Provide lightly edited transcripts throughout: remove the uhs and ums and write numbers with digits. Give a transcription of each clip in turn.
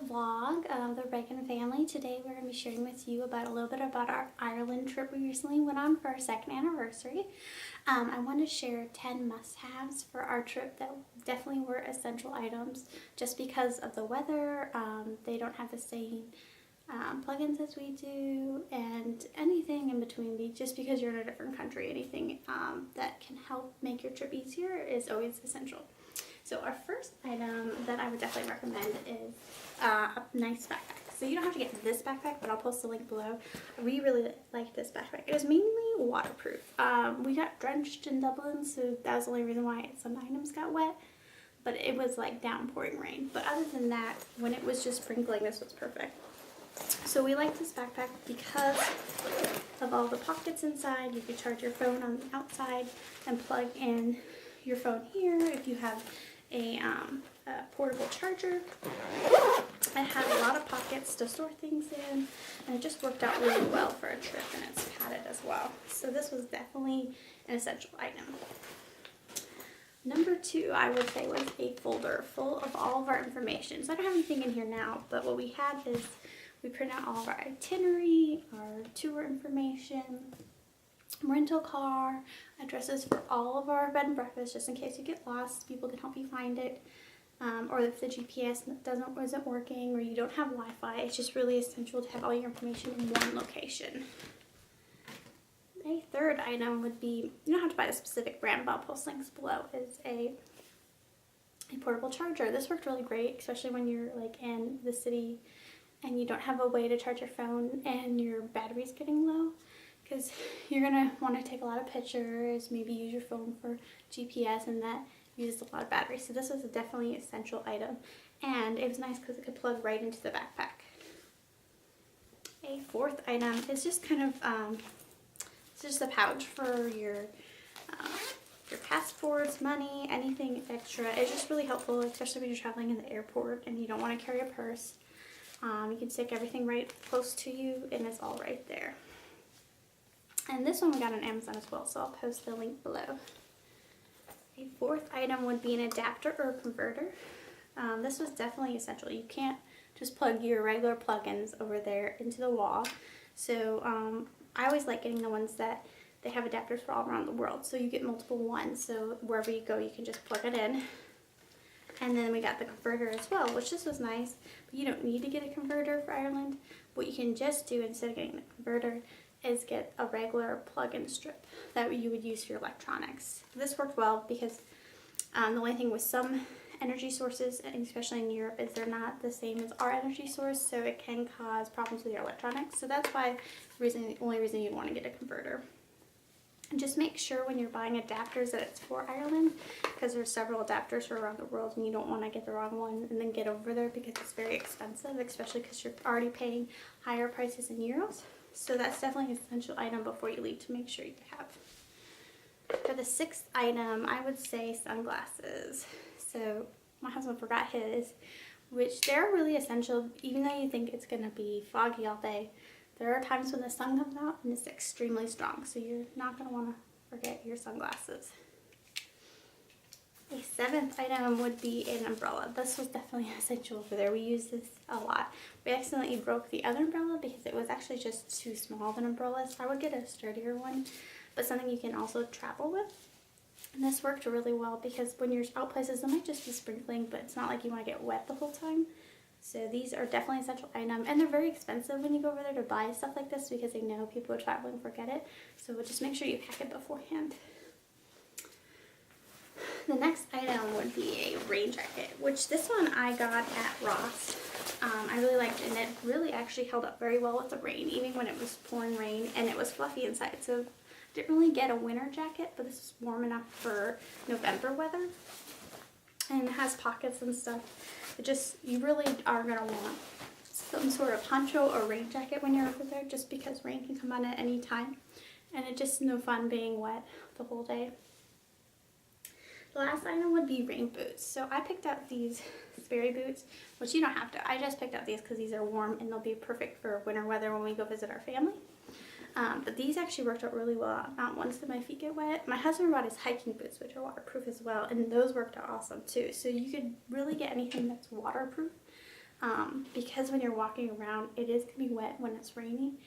vlog of the Reagan family. Today we're going to be sharing with you about a little bit about our Ireland trip we recently went on for our second anniversary. I want to share 10 must-haves for our trip that definitely were essential items just because of the weather. They don't have the same plugins as we do, and anything in between. Just because you're in a different country, anything that can help make your trip easier is always essential. So our first item that I would definitely recommend is a nice backpack. So you don't have to get this backpack, but I'll post the link below. We really liked this backpack. It was mainly waterproof. We got drenched in Dublin, so that was the only reason why some items got wet. But it was like downpouring rain. But other than that, when it was just sprinkling, this was perfect. So we like this backpack because of all the pockets inside. You can charge your phone on the outside and plug in your phone here if you have a portable charger. It had a lot of pockets to store things in, and it just worked out really well for a trip, and it's padded as well. So this was definitely an essential item. Number two, I would say, was a folder full of all of our information. So I don't have anything in here now, but what we had is we print out all of our itinerary, our tour information, rental car, addresses for all of our bed and breakfast, just in case you get lost, people can help you find it. Or if the GPS isn't working or you don't have Wi-Fi, it's just really essential to have all your information in one location. A third item would be, you don't have to buy a specific brand, but I'll post links below, is a portable charger. This worked really great, especially when you're like in the city and you don't have a way to charge your phone and your battery's getting low, because you're gonna want to take a lot of pictures, maybe use your phone for GPS, and that uses a lot of battery. So this was definitely an essential item, and it was nice because it could plug right into the backpack. A fourth item is just kind of it's just a pouch for your passports, money, anything extra. It's just really helpful, especially when you're traveling in the airport and you don't want to carry a purse. You can stick everything right close to you, and it's all right there. And this one we got on Amazon as well, so I'll post the link below. A fourth item would be an adapter or a converter. This was definitely essential. You can't just plug your regular plugins over there into the wall. So I always like getting the ones that they have adapters for all around the world. So you get multiple ones, so wherever you go you can just plug it in. And then we got the converter as well, which this was nice, but you don't need to get a converter for Ireland. What you can just do instead of getting the converter is get a regular plug-in strip that you would use for your electronics. This worked well because the only thing with some energy sources, and especially in Europe, is they're not the same as our energy source, so it can cause problems with your electronics. So that's why the only reason you'd want to get a converter. And just make sure when you're buying adapters that it's for Ireland, because there's several adapters for around the world, and you don't want to get the wrong one and then get over there because it's very expensive, especially because you're already paying higher prices in euros. So that's definitely an essential item before you leave to make sure you have. For the sixth item, I would say sunglasses. So my husband forgot his, which they're really essential. Even though you think it's going to be foggy all day, there are times when the sun comes out and it's extremely strong, so you're not going to want to forget your sunglasses. A seventh item would be an umbrella. This was definitely essential over there. We used this a lot. We accidentally broke the other umbrella because it was actually just too small of an umbrella, so I would get a sturdier one, but something you can also travel with. And this worked really well because when you're out places, it might just be sprinkling, but it's not like you want to get wet the whole time. So these are definitely essential items, and they're very expensive when you go over there to buy stuff like this because they know people are traveling forget it. So just make sure you pack it beforehand. The next item would be a rain jacket, which this one I got at Ross. I really liked it, and it really actually held up very well with the rain, even when it was pouring rain, and it was fluffy inside. So I didn't really get a winter jacket, but this is warm enough for November weather. And it has pockets and stuff. You really are going to want some sort of poncho or rain jacket when you're over there, just because rain can come on at any time. And it's just no fun being wet the whole day. The last item would be rain boots. So I picked out these Sperry boots, which you don't have to. I just picked out these because these are warm and they'll be perfect for winter weather when we go visit our family. But these actually worked out really well. Not once did my feet get wet. My husband bought his hiking boots, which are waterproof as well, and those worked out awesome too. So you could really get anything that's waterproof. because when you're walking around, it is going to be wet when it's raining,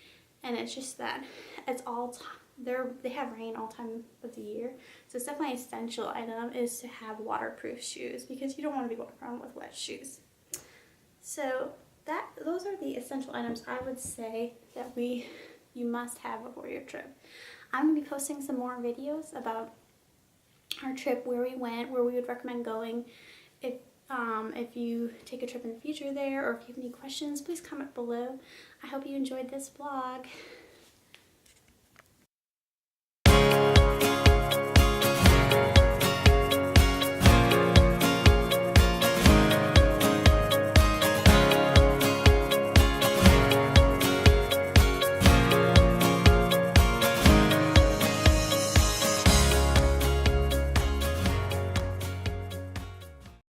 and it's just that it's all they have rain all time of the year, so it's definitely an essential item is to have waterproof shoes because you don't want to be walking around with wet shoes. So those are the essential items I would say that you must have before your trip. I'm going to be posting some more videos about our trip, where we went, where we would recommend going. If you take a trip in the future there, or if you have any questions, please comment below. I hope you enjoyed this vlog.